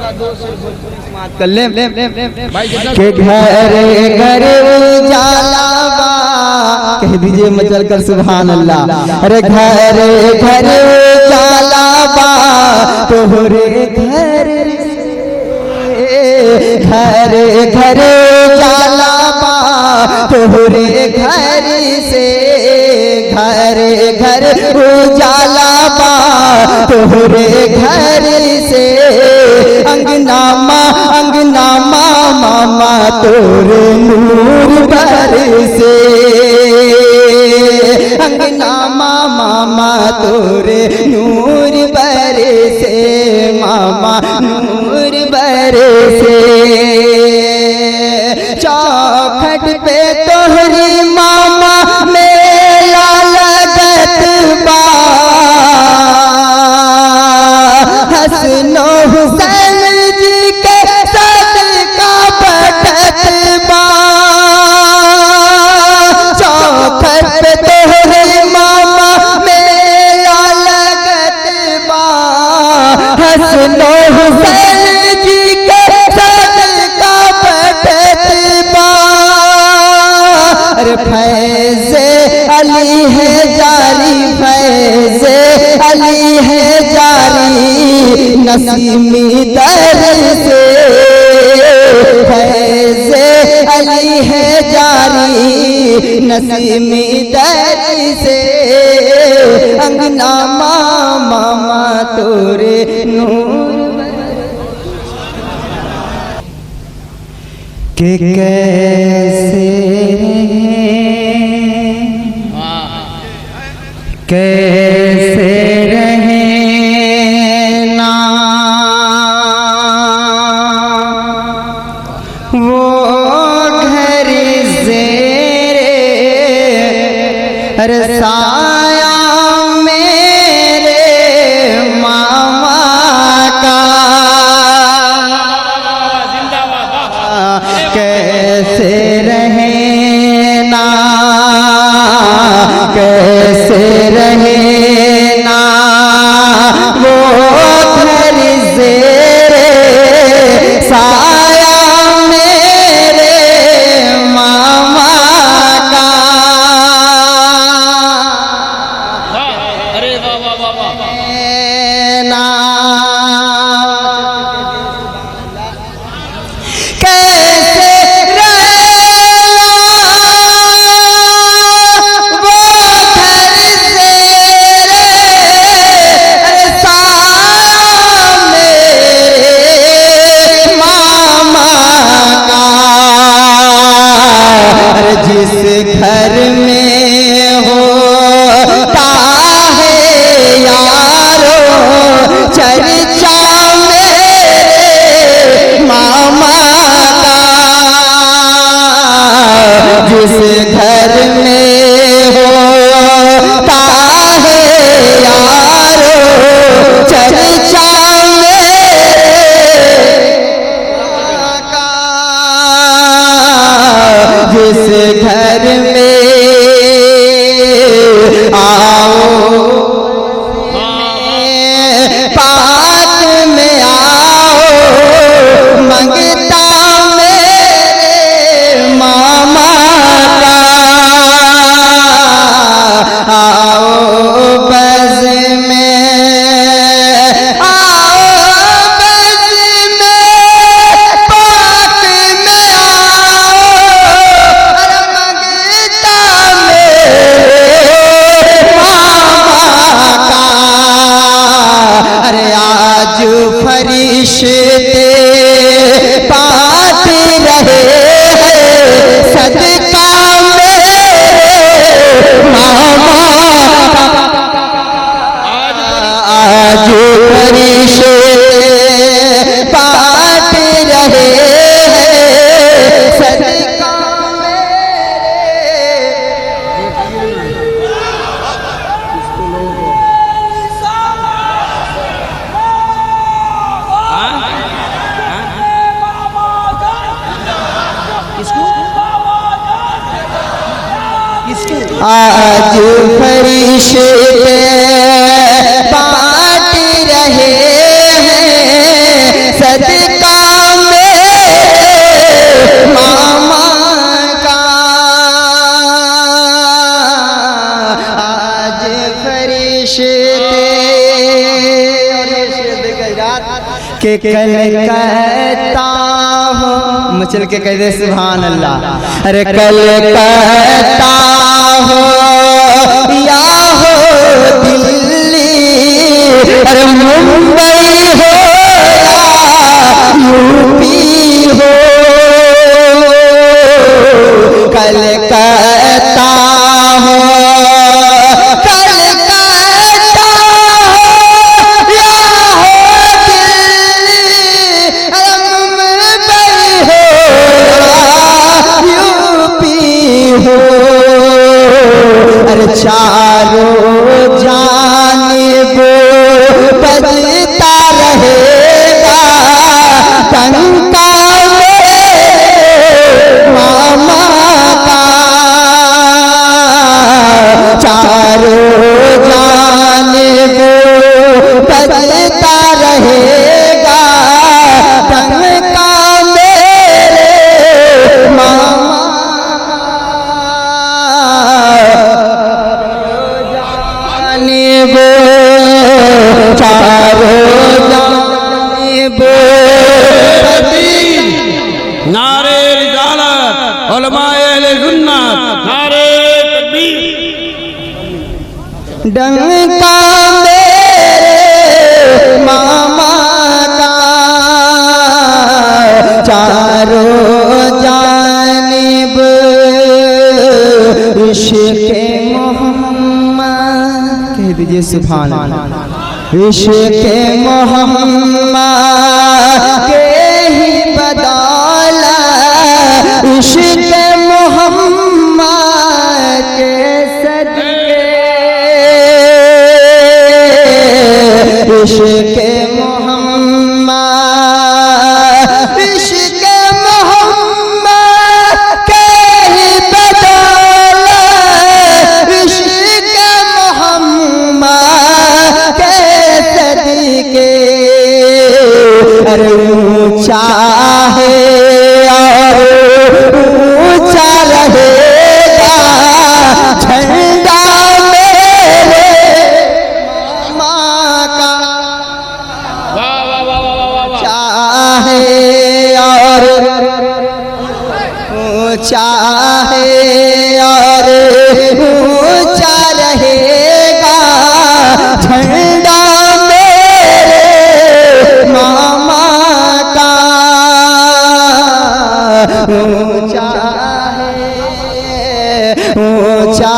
कर ले के घर घर उजाला बा, कह दीजिए मचल कर सुभान अल्लाह। अरे घर घर उजाला बा तोहरे घर घर घर उजाला बा तोहरे घर से, घर घर उजाला बा तोहरे घर से। अंगना मामा तोरे नूर पर से, अंगना मामा तोरे नूर पर से, मामा नूर पर से। चौखट पे तोहरी मामा मेला लगत बा, हसनो हुसैन जी के सदका बटत बा। चौखट पे तोहरी मामा मेला लगत बा, हसनो हुसैन जी के सदका बटत बा। अरे फैज़े अली है जारी, फैज़े अली है जारी नसीमी दर से, फैज़े अली है जारी नसीमी दर से। अंगना मामा तोरे नूर के कैसे कैसे रहे ना वो घर ज़ेरे अरे साया मेरे मामा का। कैसे रहे ना कैसे रहे ना वो घर ज़ेरे साया मेरे मामा का। अरे वाह वाह वाह वाह ना जिस घर में होता है यारो चर्चा मेरे मामा का, जिस घर में होता है यारो चर्चा जिस घर में आओ पाक में आओ मंगता मेरे मामा का। आओ बज़ में आओ बज़ में पाक में आओ फरिश्ते पाठ रहे हैं सदका मेरे मामा। आज फरिश्ते पाठ रहे हैं सदका आज फरिश्ते पाठ रहे हैं सद के कलकत्ता हो, मचल के कह दे सुभान अल्लाह। अरे कलकत्ता हो या हो दिल्ली, अरे मुंबई हो या यूपी हो, कलकत्ता हो चारों जानिब बजता रहेगा टंका मामा का, चारों जानिब बजता रहेगा टंका मेरे मामा। नारे रिसालत उलमाए अहले सुन्नत, नारे तकबीर। डंका मेरे मामा का, चारों जानिब इश्क़े मोहम्मद, कह दीजिए सुभान अल्लाह। इश्क़े मोहम्मद के ही बदौलत, इश्क़े मोहम्मद के सदके, इश्क़े मोहम्मद, इश्क़े मोहम्मद के ही बदौलत, इश्क़े मोहम्मद के सदके, अरे ऊंचा है और ऊंचा रहेगा झंडा मेरे मामा का, चाहे और ऊंचा है और ऊंचा रहेगा झंडा मामा का, ऊंचा है ऊंचा